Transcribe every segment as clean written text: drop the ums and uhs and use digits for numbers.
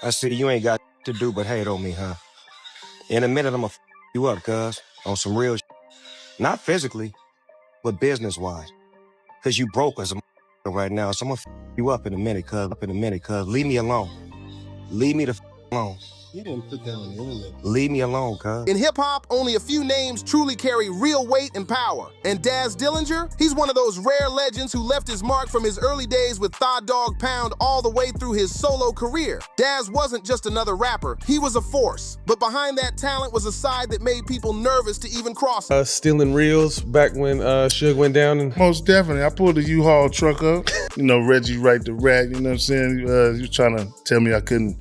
I see you ain't got to do but hate on me, huh? In a minute, I'ma you up, cuz, on some real not physically, but business-wise. Cause you broke as a right now, so I'ma you up in a minute, cuz. Leave me alone. Leave me the alone. You didn't put that on the internet. Leave me alone, cuz. In hip-hop, only a few names truly carry real weight and power. And Daz Dillinger, he's one of those rare legends who left his mark from his early days with Thought Dog Pound all the way through his solo career. Daz wasn't just another rapper, he was a force. But behind that talent was a side that made people nervous to even cross it. Stealing reels back when Suge went down. And Most definitely. I pulled the U-Haul truck up. You know, Reggie Wright the Rat, you know what I'm saying? He was trying to tell me I couldn't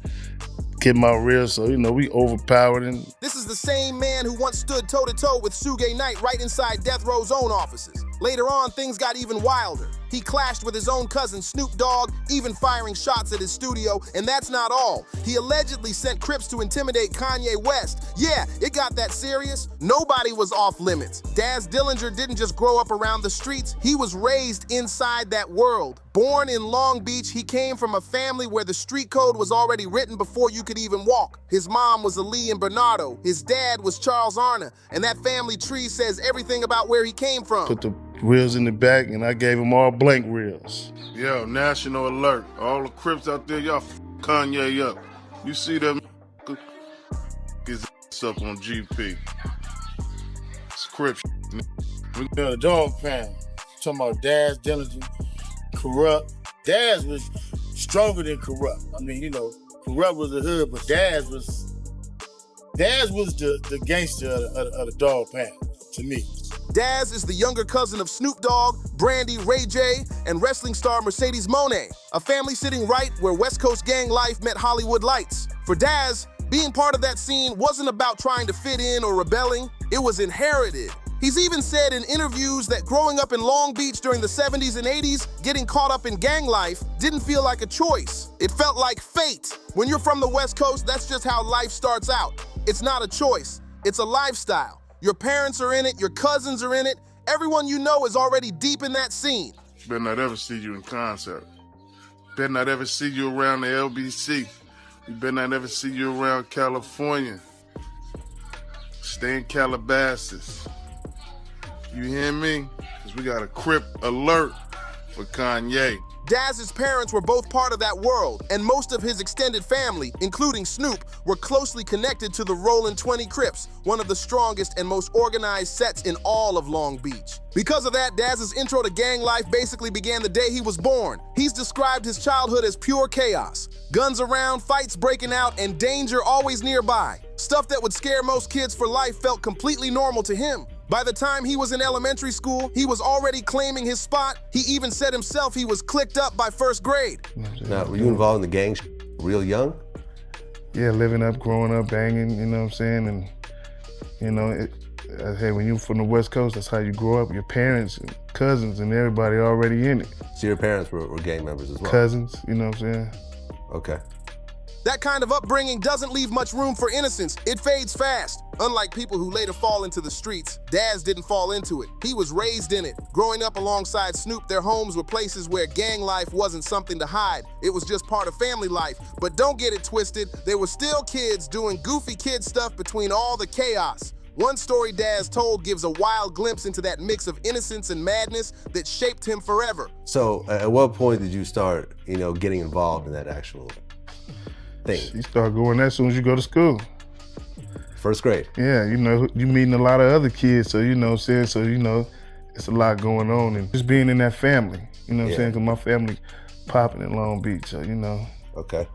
get my reels, so, you know, we overpowered him. This is the same man who once stood toe-to-toe with Suge Knight right inside Death Row's own offices. Later on, things got even wilder. He clashed with his own cousin Snoop Dogg, even firing shots at his studio, and that's not all. He allegedly sent Crips to intimidate Kanye West. Yeah, it got that serious. Nobody was off limits. Daz Dillinger didn't just grow up around the streets, he was raised inside that world. Born in Long Beach, he came from a family where the street code was already written before you could even walk. His mom was Ali and Bernardo, his dad was Charles Arna, and that family tree says everything about where he came from. Put the reels in the back, and I gave him all blank reels. Yo, national alert. All the Crips out there, y'all Kanye up. You see them get his up on GP. It's Crips. The dog pound. Talking about Daz Dillinger, Corrupt. Daz was stronger than Corrupt. I mean, you know, Corrupt was the hood, but Daz was the gangster of the dog pound, to me. Daz is the younger cousin of Snoop Dogg, Brandy, Ray J, and wrestling star Mercedes Moné, a family sitting right where West Coast gang life met Hollywood lights. For Daz, being part of that scene wasn't about trying to fit in or rebelling, it was inherited. He's even said in interviews that growing up in Long Beach during the 70s and 80s, getting caught up in gang life didn't feel like a choice. It felt like fate. When you're from the West Coast, that's just how life starts out. It's not a choice, it's a lifestyle. Your parents are in it, your cousins are in it, everyone you know is already deep in that scene. Better not ever see you in concert. Better not ever see you around the LBC. We better not ever see you around California. Stay in Calabasas. You hear me? Because we got a Crip alert for Kanye. Daz's parents were both part of that world, and most of his extended family, including Snoop, were closely connected to the Rollin' 20 Crips, one of the strongest and most organized sets in all of Long Beach. Because of that, Daz's intro to gang life basically began the day he was born. He's described his childhood as pure chaos. Guns around, fights breaking out, and danger always nearby. Stuff that would scare most kids for life felt completely normal to him. By the time he was in elementary school, he was already claiming his spot. He even said himself he was clicked up by first grade. Now, were you involved in the gang real young? Yeah, living up, growing up, banging, you know what I'm saying? And, you know, hey, when you're from the West Coast, that's how you grow up. Your parents and cousins and everybody already in it. So your parents were gang members as well? Cousins, you know what I'm saying? Okay. That kind of upbringing doesn't leave much room for innocence. It fades fast. Unlike people who later fall into the streets, Daz didn't fall into it. He was raised in it. Growing up alongside Snoop, their homes were places where gang life wasn't something to hide. It was just part of family life. But don't get it twisted, they were still kids doing goofy kid stuff between all the chaos. One story Daz told gives a wild glimpse into that mix of innocence and madness that shaped him forever. So at what point did you start, you know, getting involved in that actual thing? You start going as soon as you go to school. First grade? Yeah, you know, you meeting a lot of other kids, so you know what I'm saying? So, you know, it's a lot going on. And just being in that family, you know what I'm saying? Because my family popping in Long Beach, so, you know. Okay.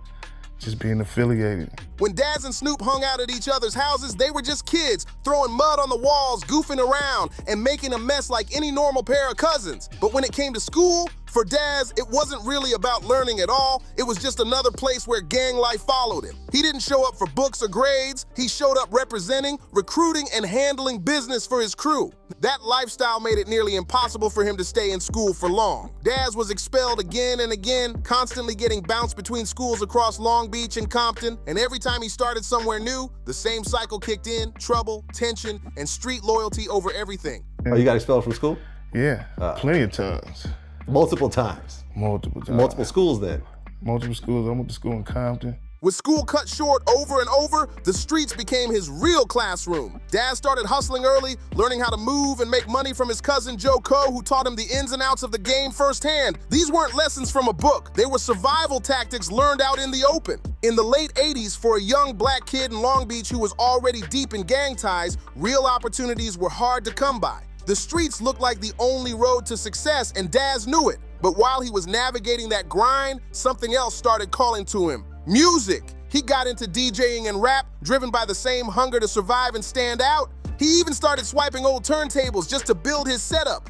Just being affiliated. When Daz and Snoop hung out at each other's houses, they were just kids, throwing mud on the walls, goofing around, and making a mess like any normal pair of cousins. But when it came to school, for Daz, it wasn't really about learning at all. It was just another place where gang life followed him. He didn't show up for books or grades. He showed up representing, recruiting, and handling business for his crew. That lifestyle made it nearly impossible for him to stay in school for long. Daz was expelled again and again, constantly getting bounced between schools across Long Beach and Compton, and every time he started somewhere new, the same cycle kicked in: trouble, tension, and street loyalty over everything. Oh, you got expelled from school? Yeah, plenty of times. Multiple times? Multiple times. Multiple schools then? Multiple schools. I went to school in Compton. With school cut short over and over, the streets became his real classroom. Daz started hustling early, learning how to move and make money from his cousin Joe Coe, who taught him the ins and outs of the game firsthand. These weren't lessons from a book. They were survival tactics learned out in the open. In the late 80s, for a young black kid in Long Beach who was already deep in gang ties, real opportunities were hard to come by. The streets looked like the only road to success, and Daz knew it. But while he was navigating that grind, something else started calling to him. Music. He got into DJing and rap, driven by the same hunger to survive and stand out. He even started swiping old turntables just to build his setup.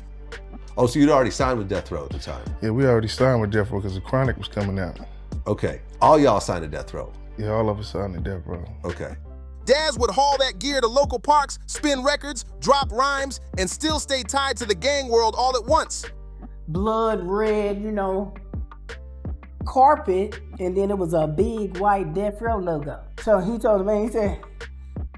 Oh, so you'd already signed with Death Row at the time? Yeah, we already signed with Death Row because the Chronic was coming out. Okay. All y'all signed to Death Row? Yeah, all of us signed to Death Row. Okay. Daz would haul that gear to local parks, spin records, drop rhymes, and still stay tied to the gang world all at once. Blood red, carpet, and then it was a big white Death Row logo. So he told the man, he said,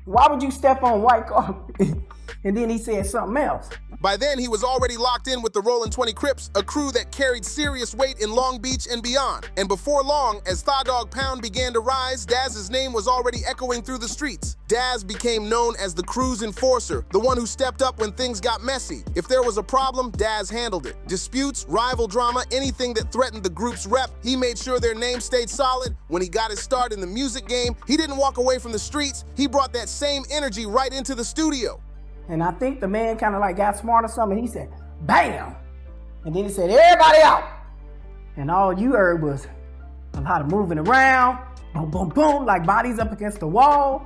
"Why would you step on white carpet?" And then he said something else. By then, he was already locked in with the Rollin' 20 Crips, a crew that carried serious weight in Long Beach and beyond. And before long, as Thigh Dog Pound began to rise, Daz's name was already echoing through the streets. Daz became known as the crew's enforcer, the one who stepped up when things got messy. If there was a problem, Daz handled it. Disputes, rival drama, anything that threatened the group's rep, he made sure their name stayed solid. When he got his start in the music game, he didn't walk away from the streets. He brought that same energy right into the studio. And I think the man kind of like got smart or something. He said, "Bam!" And then he said, "Everybody out!" And all you heard was a lot of moving around, boom, boom, boom, like bodies up against the wall.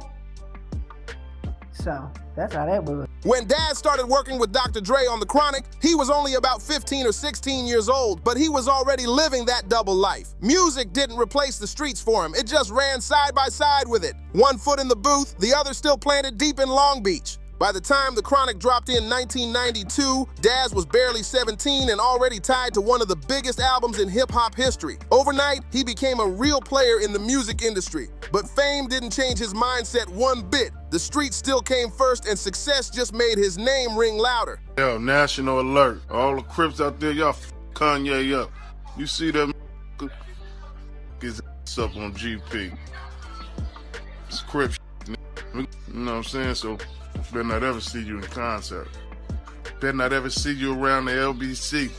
So that's how that was. When Daz started working with Dr. Dre on The Chronic, he was only about 15 or 16 years old, but he was already living that double life. Music didn't replace the streets for him. It just ran side by side with it. One foot in the booth, the other still planted deep in Long Beach. By the time The Chronic dropped in 1992, Daz was barely 17 and already tied to one of the biggest albums in hip-hop history. Overnight, he became a real player in the music industry. But fame didn't change his mindset one bit. The streets still came first, and success just made his name ring louder. Yo, national alert. All the Crips out there, y'all Kanye up. You see that his ass up on GP. It's Crip you know what I'm saying? So better not ever see you in concert. Better not ever see you around the LBC.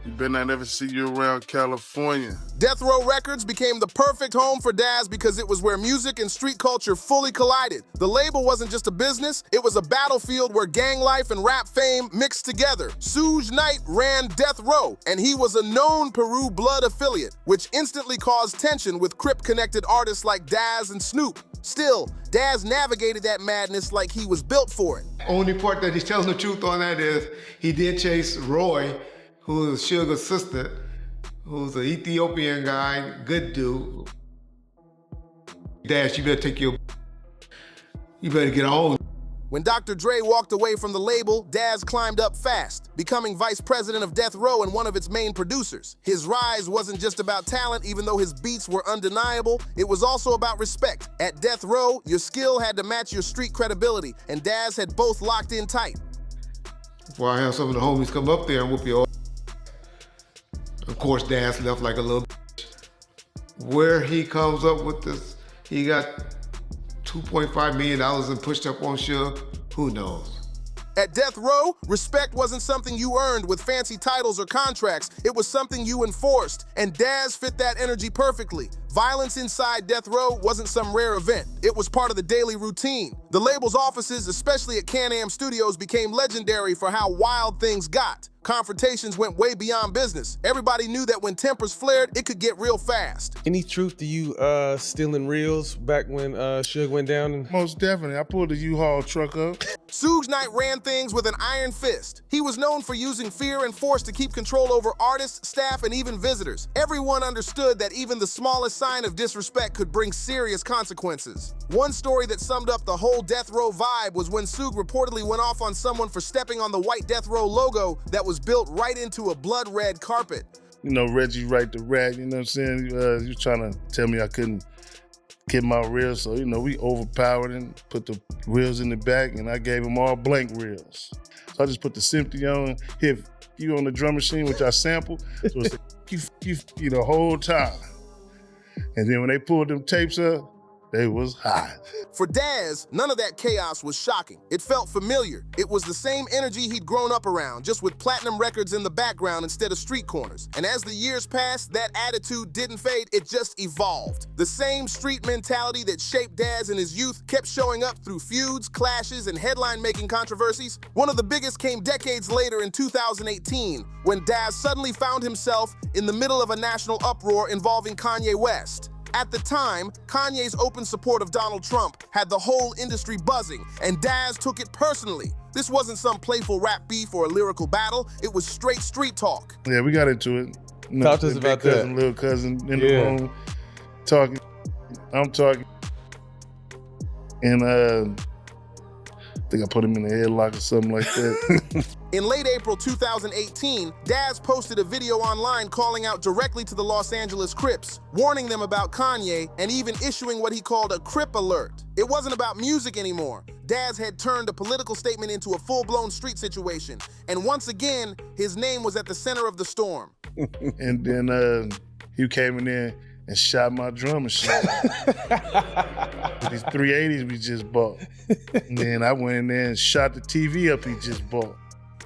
You better not ever see you around California. Death Row Records became the perfect home for Daz because it was where music and street culture fully collided. The label wasn't just a business, it was a battlefield where gang life and rap fame mixed together. Suge Knight ran Death Row, and he was a known Peru Blood affiliate, which instantly caused tension with Crip-connected artists like Daz and Snoop. Still, Daz navigated that madness like he was built for it. Only part that he's telling the truth on that is he did chase Roy, who is Suge's sister, who's an Ethiopian guy, good dude. Daz, you better you better get on. When Dr. Dre walked away from the label, Daz climbed up fast, becoming vice president of Death Row and one of its main producers. His rise wasn't just about talent, even though his beats were undeniable. It was also about respect. At Death Row, your skill had to match your street credibility, and Daz had both locked in tight. Before I have some of the homies come up there and whoop your ass. Of course, Daz left like a little bitch. Where he comes up with this, he got $2.5 million and pushed up on Suge, who knows? At Death Row, respect wasn't something you earned with fancy titles or contracts. It was something you enforced, and Daz fit that energy perfectly. Violence inside Death Row wasn't some rare event. It was part of the daily routine. The label's offices, especially at Can-Am Studios, became legendary for how wild things got. Confrontations went way beyond business. Everybody knew that when tempers flared, it could get real fast. Any truth to you stealing reels back when Suge went down? And Most definitely. I pulled the U-Haul truck up. Suge Knight ran things with an iron fist. He was known for using fear and force to keep control over artists, staff, and even visitors. Everyone understood that even the smallest sign of disrespect could bring serious consequences. One story that summed up the whole Death Row vibe was when Suge reportedly went off on someone for stepping on the white Death Row logo that was built right into a blood red carpet. You know, Reggie Wright the Rat, you know what I'm saying? You was trying to tell me I couldn't get my reels, so, you know, we overpowered and put the reels in the back, and I gave him all blank reels. So I just put the Symphony on, hit you on the drum machine, which I sampled, so it's like, you the whole time. And then when they pulled them tapes up, they was hot. For Daz, none of that chaos was shocking. It felt familiar. It was the same energy he'd grown up around, just with platinum records in the background instead of street corners. And as the years passed, that attitude didn't fade, it just evolved. The same street mentality that shaped Daz in his youth kept showing up through feuds, clashes, and headline-making controversies. One of the biggest came decades later in 2018, when Daz suddenly found himself in the middle of a national uproar involving Kanye West. At the time, Kanye's open support of Donald Trump had the whole industry buzzing, and Daz took it personally. This wasn't some playful rap beef or a lyrical battle, it was straight street talk. Yeah, we got into it. You Talk to us about big cousin, that. little cousin in the room, talking. I'm talking. And I think I put him in a headlock or something like that. In late April 2018, Daz posted a video online calling out directly to the Los Angeles Crips, warning them about Kanye and even issuing what he called a Crip alert. It wasn't about music anymore. Daz had turned a political statement into a full-blown street situation. And once again, his name was at the center of the storm. And then he came in there and shot my drum machine. With these 380s we just bought. And then I went in there and shot the TV up he just bought.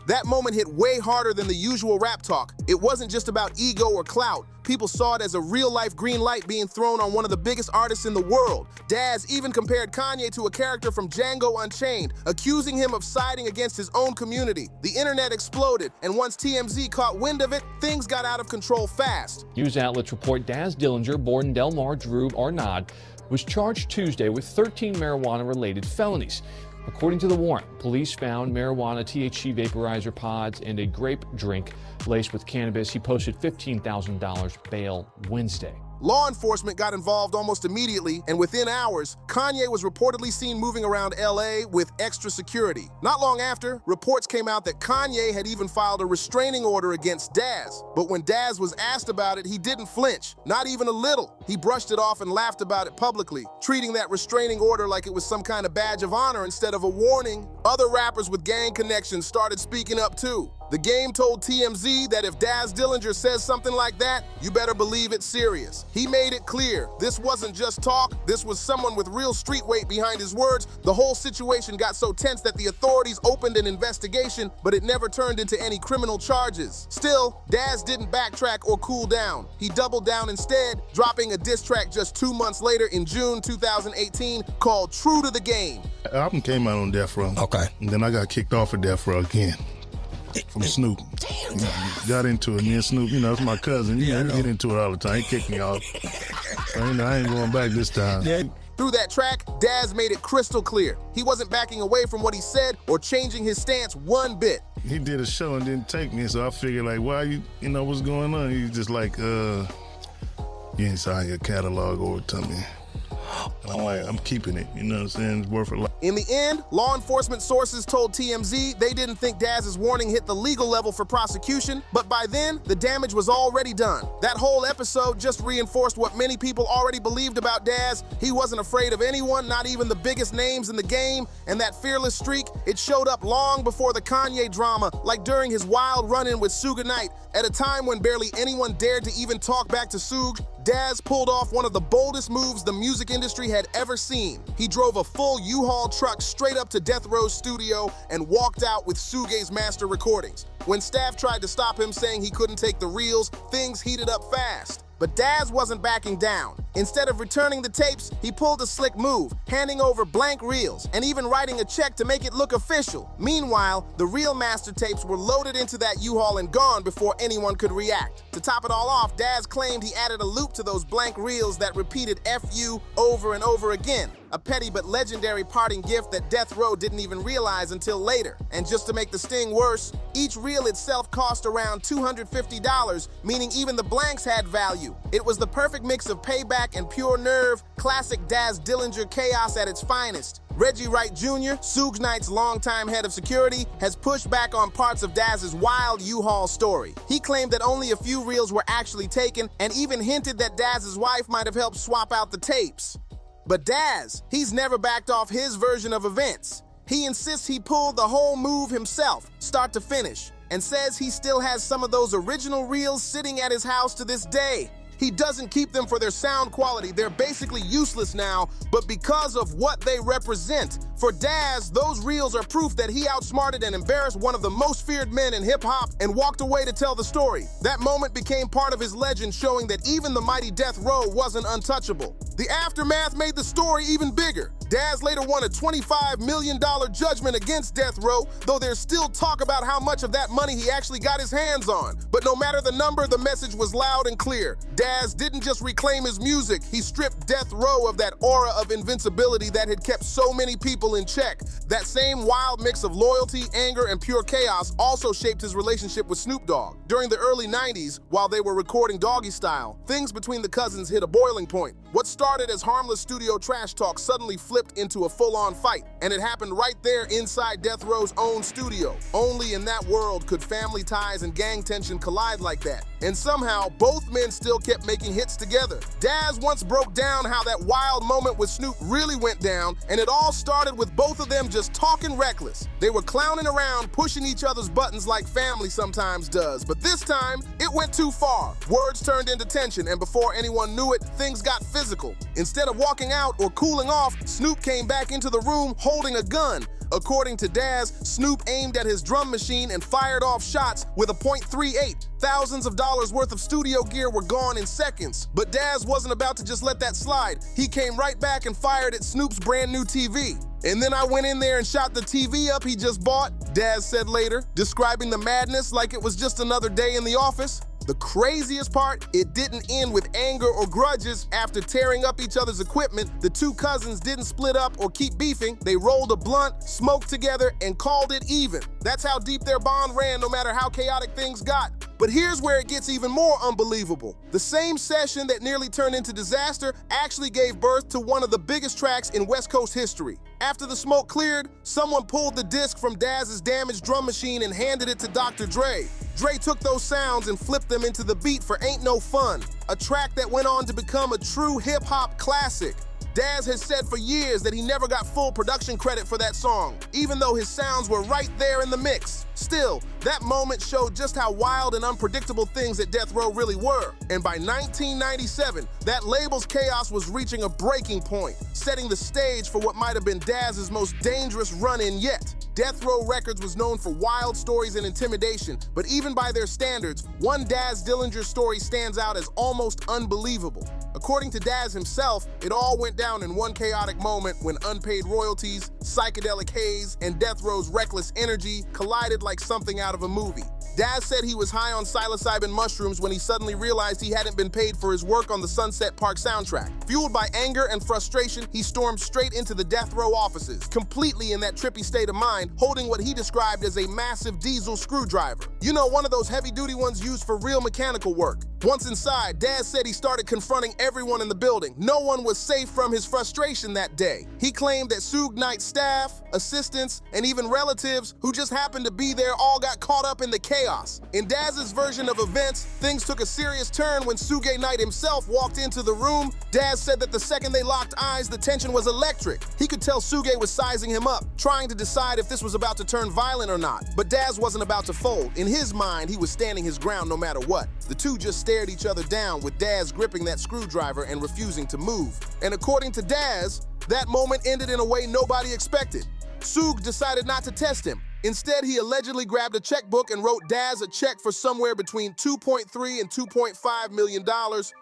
That moment hit way harder than the usual rap talk. It wasn't just about ego or clout. People saw it as a real-life green light being thrown on one of the biggest artists in the world. Daz even compared Kanye to a character from Django Unchained, accusing him of siding against his own community. The internet exploded, and once TMZ caught wind of it, things got out of control fast. News outlets report Daz Dillinger, born in Del Mar, Drew Arnaud, was charged Tuesday with 13 marijuana-related felonies. According to the warrant, police found marijuana, THC vaporizer pods, and a grape drink laced with cannabis. He posted $15,000 bail Wednesday. Law enforcement got involved almost immediately, and within hours, Kanye was reportedly seen moving around LA with extra security. Not long after, reports came out that Kanye had even filed a restraining order against Daz. But when Daz was asked about it, he didn't flinch, not even a little. He brushed it off and laughed about it publicly, treating that restraining order like it was some kind of badge of honor instead of a warning. Other rappers with gang connections started speaking up too. The game told TMZ that if Daz Dillinger says something like that, you better believe it's serious. He made it clear, this wasn't just talk, this was someone with real street weight behind his words. The whole situation got so tense that the authorities opened an investigation, but it never turned into any criminal charges. Still, Daz didn't backtrack or cool down. He doubled down instead, dropping a diss track just 2 months later in June 2018 called True to the Game. The album came out on Death Row. Okay. And then I got kicked off of Death Row again. From Snoop. Got into it. Me and Snoop, you know, it's my cousin. You know, we get into it all the time. He kicked me off. So, you know, I ain't going back this time. Through that track, Daz made it crystal clear. He wasn't backing away from what he said or changing his stance one bit. He did a show and didn't take me, so I figured, like, why you know, what's going on? He's just like, you ain't signing your catalog over to me. And I'm like, I'm keeping it, you know what I'm saying? It's worth a lot. In the end, law enforcement sources told TMZ they didn't think Daz's warning hit the legal level for prosecution, but by then, the damage was already done. That whole episode just reinforced what many people already believed about Daz. He wasn't afraid of anyone, not even the biggest names in the game, and that fearless streak, it showed up long before the Kanye drama, like during his wild run-in with Suge Knight. At a time when barely anyone dared to even talk back to Suge, Daz pulled off one of the boldest moves the music industry had ever seen. He drove a full U-Haul truck straight up to Death Row's studio and walked out with Suge's master recordings. When staff tried to stop him saying he couldn't take the reels, things heated up fast. But Daz wasn't backing down. Instead of returning the tapes, he pulled a slick move, handing over blank reels and even writing a check to make it look official. Meanwhile, the real master tapes were loaded into that U-Haul and gone before anyone could react. To top it all off, Daz claimed he added a loop to those blank reels that repeated "F-U" over and over again. A petty but legendary parting gift that Death Row didn't even realize until later. And just to make the sting worse, each reel itself cost around $250, meaning even the blanks had value. It was the perfect mix of payback and pure nerve, classic Daz Dillinger chaos at its finest. Reggie Wright Jr., Suge Knight's longtime head of security, has pushed back on parts of Daz's wild U-Haul story. He claimed that only a few reels were actually taken and even hinted that Daz's wife might have helped swap out the tapes. But Daz, he's never backed off his version of events. He insists he pulled the whole move himself, start to finish, and says he still has some of those original reels sitting at his house to this day. He doesn't keep them for their sound quality. They're basically useless now, but because of what they represent. For Daz, those reels are proof that he outsmarted and embarrassed one of the most feared men in hip-hop and walked away to tell the story. That moment became part of his legend, showing that even the mighty Death Row wasn't untouchable. The aftermath made the story even bigger. Daz later won a $25 million judgment against Death Row, though there's still talk about how much of that money he actually got his hands on. But no matter the number, the message was loud and clear. Daz didn't just reclaim his music, he stripped Death Row of that aura of invincibility that had kept so many people in check. That same wild mix of loyalty, anger, and pure chaos also shaped his relationship with Snoop Dogg. During the early 90s, while they were recording Doggy Style, things between the cousins hit a boiling point. What started as harmless studio trash talk suddenly flipped into a full-on fight, and it happened right there inside Death Row's own studio. Only in that world could family ties and gang tension collide like that. And somehow, both men still kept making hits together. Daz once broke down how that wild moment with Snoop really went down, and it all started with both of them just talking reckless. They were clowning around, pushing each other's buttons like family sometimes does, but this time, it went too far. Words turned into tension, and before anyone knew it, things got physical. Instead of walking out or cooling off, Snoop came back into the room holding a gun. According to Daz, Snoop aimed at his drum machine and fired off shots with a .38. Thousands of dollars worth of studio gear were gone in seconds. But Daz wasn't about to just let that slide. He came right back and fired at Snoop's brand new TV. And then I went in there and shot the TV up he just bought, Daz said later, describing the madness like it was just another day in the office. The craziest part, it didn't end with anger or grudges. After tearing up each other's equipment, the two cousins didn't split up or keep beefing. They rolled a blunt, smoked together, and called it even. That's how deep their bond ran, no matter how chaotic things got. But here's where it gets even more unbelievable. The same session that nearly turned into disaster actually gave birth to one of the biggest tracks in West Coast history. After the smoke cleared, someone pulled the disc from Daz's damaged drum machine and handed it to Dr. Dre. Dre took those sounds and flipped them into the beat for Ain't No Fun, a track that went on to become a true hip-hop classic. Daz has said for years that he never got full production credit for that song, even though his sounds were right there in the mix. Still, that moment showed just how wild and unpredictable things at Death Row really were. And by 1997, that label's chaos was reaching a breaking point, setting the stage for what might have been Daz's most dangerous run-in yet. Death Row Records was known for wild stories and intimidation, but even by their standards, one Daz Dillinger story stands out as almost unbelievable. According to Daz himself, it all went down in one chaotic moment when unpaid royalties, psychedelic haze, and Death Row's reckless energy collided like something out of a movie. Daz said he was high on psilocybin mushrooms when he suddenly realized he hadn't been paid for his work on the Sunset Park soundtrack. Fueled by anger and frustration, he stormed straight into the Death Row offices, completely in that trippy state of mind, holding what he described as a massive diesel screwdriver. You know, one of those heavy-duty ones used for real mechanical work. Once inside, Daz said he started confronting everyone in the building. No one was safe from his frustration that day. He claimed that Suge Knight's staff, assistants, and even relatives who just happened to be there all got caught up in the chaos. In Daz's version of events, things took a serious turn when Suge Knight himself walked into the room. Daz said that the second they locked eyes, the tension was electric. He could tell Suge was sizing him up, trying to decide if this was about to turn violent or not. But Daz wasn't about to fold. In his mind, he was standing his ground no matter what. The two just stared each other down, with Daz gripping that screwdriver and refusing to move. And according to Daz, that moment ended in a way nobody expected. Suge decided not to test him. Instead, he allegedly grabbed a checkbook and wrote Daz a check for somewhere between $2.3 and $2.5 million,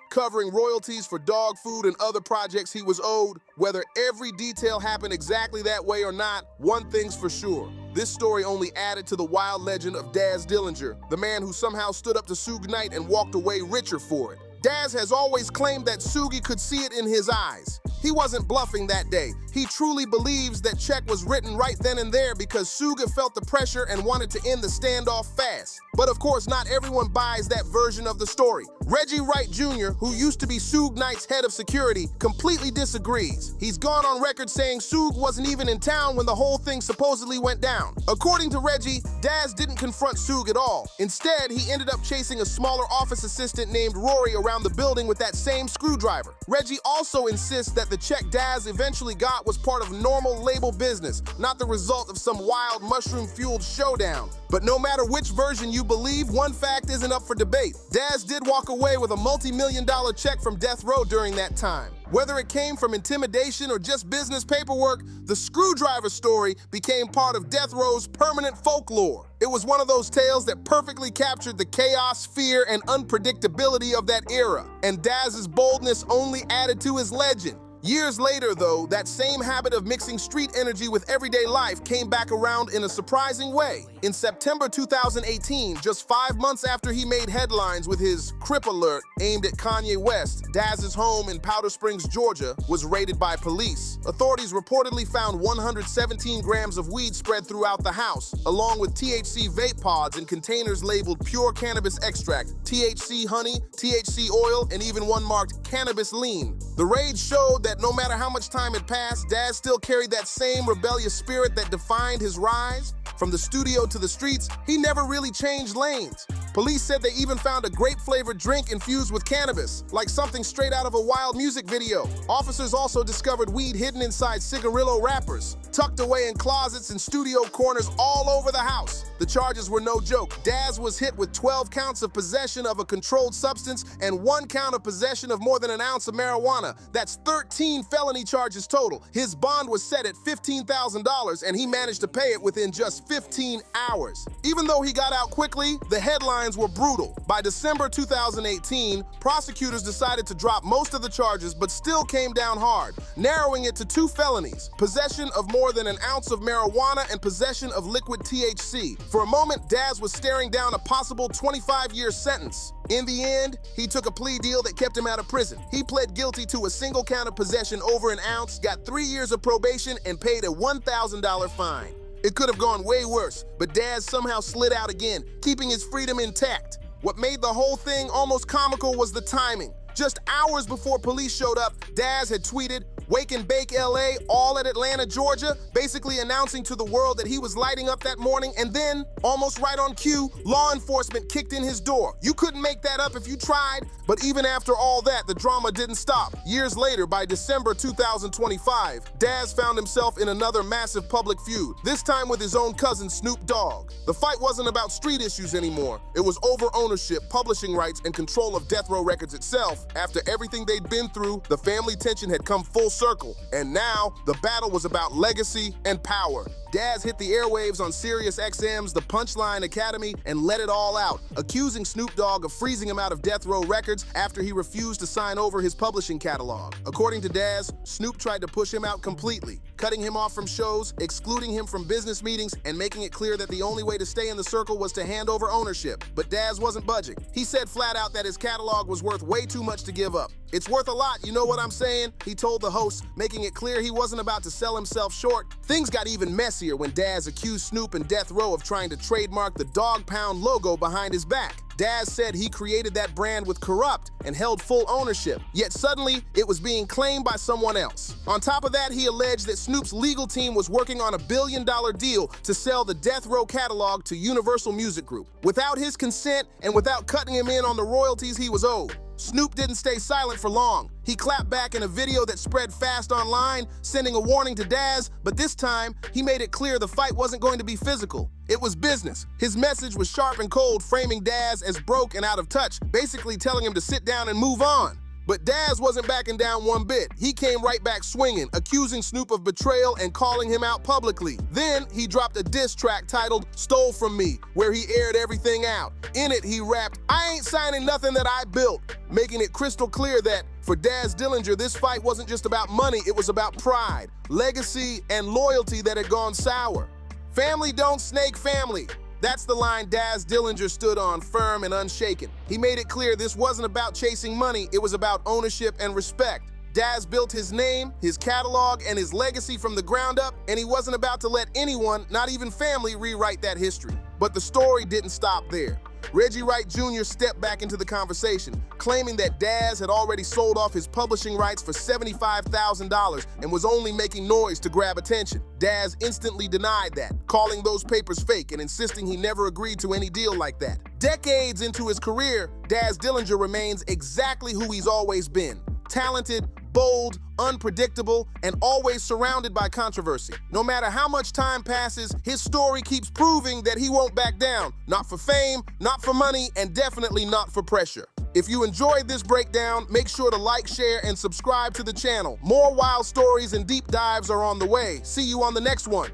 covering royalties for dog food and other projects he was owed. Whether every detail happened exactly that way or not, one thing's for sure. This story only added to the wild legend of Daz Dillinger, the man who somehow stood up to Suge Knight and walked away richer for it. Daz has always claimed that Suge could see it in his eyes. He wasn't bluffing that day. He truly believes that check was written right then and there because Suge felt the pressure and wanted to end the standoff fast. But of course, not everyone buys that version of the story. Reggie Wright Jr., who used to be Suge Knight's head of security, completely disagrees. He's gone on record saying Suge wasn't even in town when the whole thing supposedly went down. According to Reggie, Daz didn't confront Suge at all. Instead, he ended up chasing a smaller office assistant named Rory around around the building with that same screwdriver. Reggie also insists that the check Daz eventually got was part of normal label business, not the result of some wild mushroom-fueled showdown. But no matter which version you believe, one fact isn't up for debate. Daz did walk away with a multi-million-dollar check from Death Row during that time. Whether it came from intimidation or just business paperwork, the screwdriver story became part of Death Row's permanent folklore. It was one of those tales that perfectly captured the chaos, fear, and unpredictability of that era, and Daz's boldness only added to his legend. Years later, though, that same habit of mixing street energy with everyday life came back around in a surprising way. In September 2018, just 5 months after he made headlines with his Crip alert aimed at Kanye West, Daz's home in Powder Springs, Georgia, was raided by police. Authorities reportedly found 117 grams of weed spread throughout the house, along with THC vape pods in containers labeled pure cannabis extract, THC honey, THC oil, and even one marked cannabis lean. The raid showed that no matter how much time had passed, Daz still carried that same rebellious spirit that defined his rise. From the studio to the streets, he never really changed lanes. Police said they even found a grape-flavored drink infused with cannabis, like something straight out of a wild music video. Officers also discovered weed hidden inside cigarillo wrappers, tucked away in closets and studio corners all over the house. The charges were no joke. Daz was hit with 12 counts of possession of a controlled substance and 1 count of possession of more than an ounce of marijuana. That's 13 felony charges total. His bond was set at $15,000, and he managed to pay it within just 15 hours. Even though he got out quickly, the headlines were brutal. By December 2018, prosecutors decided to drop most of the charges, but still came down hard, narrowing it to 2 felonies: possession of more than an ounce of marijuana and possession of liquid THC. For a moment, Daz was staring down a possible 25-year sentence. In the end, he took a plea deal that kept him out of prison. He pled guilty to a single count of possession over an ounce, got 3 years of probation, and paid a $1,000 fine. It could have gone way worse, but Daz somehow slid out again, keeping his freedom intact. What made the whole thing almost comical was the timing. Just hours before police showed up, Daz had tweeted, "Wake and bake LA, all at Atlanta, Georgia," basically announcing to the world that he was lighting up that morning, and then, almost right on cue, law enforcement kicked in his door. You couldn't make that up if you tried, but even after all that, the drama didn't stop. Years later, by December 2025, Daz found himself in another massive public feud, this time with his own cousin Snoop Dogg. The fight wasn't about street issues anymore. It was over ownership, publishing rights, and control of Death Row Records itself. After everything they'd been through, the family tension had come full circle, and now the battle was about legacy and power. Daz hit the airwaves on Sirius XM's The Punchline Academy and let it all out, accusing Snoop Dogg of freezing him out of Death Row Records after he refused to sign over his publishing catalog. According to Daz, Snoop tried to push him out completely, cutting him off from shows, excluding him from business meetings, and making it clear that the only way to stay in the circle was to hand over ownership. But Daz wasn't budging. He said flat out that his catalog was worth way too much to give up. "It's worth a lot, you know what I'm saying?" he told the host, making it clear he wasn't about to sell himself short. Things got even messier when Daz accused Snoop and Death Row of trying to trademark the Dog Pound logo behind his back. Daz said he created that brand with Corrupt and held full ownership, yet suddenly it was being claimed by someone else. On top of that, he alleged that Snoop's legal team was working on a $1 billion deal to sell the Death Row catalog to Universal Music Group, without his consent and without cutting him in on the royalties he was owed. Snoop didn't stay silent for long. He clapped back in a video that spread fast online, sending a warning to Daz, but this time, he made it clear the fight wasn't going to be physical. It was business. His message was sharp and cold, framing Daz as broke and out of touch, basically telling him to sit down and move on. But Daz wasn't backing down one bit. He came right back swinging, accusing Snoop of betrayal and calling him out publicly. Then he dropped a diss track titled "Stole From Me," where he aired everything out. In it, he rapped, "I ain't signing nothing that I built," making it crystal clear that for Daz Dillinger, this fight wasn't just about money, it was about pride, legacy, and loyalty that had gone sour. Family don't snake family. That's the line Daz Dillinger stood on, firm and unshaken. He made it clear this wasn't about chasing money, it was about ownership and respect. Daz built his name, his catalog, and his legacy from the ground up, and he wasn't about to let anyone, not even family, rewrite that history. But the story didn't stop there. Reggie Wright Jr. stepped back into the conversation, claiming that Daz had already sold off his publishing rights for $75,000 and was only making noise to grab attention. Daz instantly denied that, calling those papers fake and insisting he never agreed to any deal like that. Decades into his career, Daz Dillinger remains exactly who he's always been. Talented, bold, unpredictable, and always surrounded by controversy. No matter how much time passes, his story keeps proving that he won't back down. Not for fame, not for money, and definitely not for pressure. If you enjoyed this breakdown, make sure to like, share, and subscribe to the channel. More wild stories and deep dives are on the way. See you on the next one.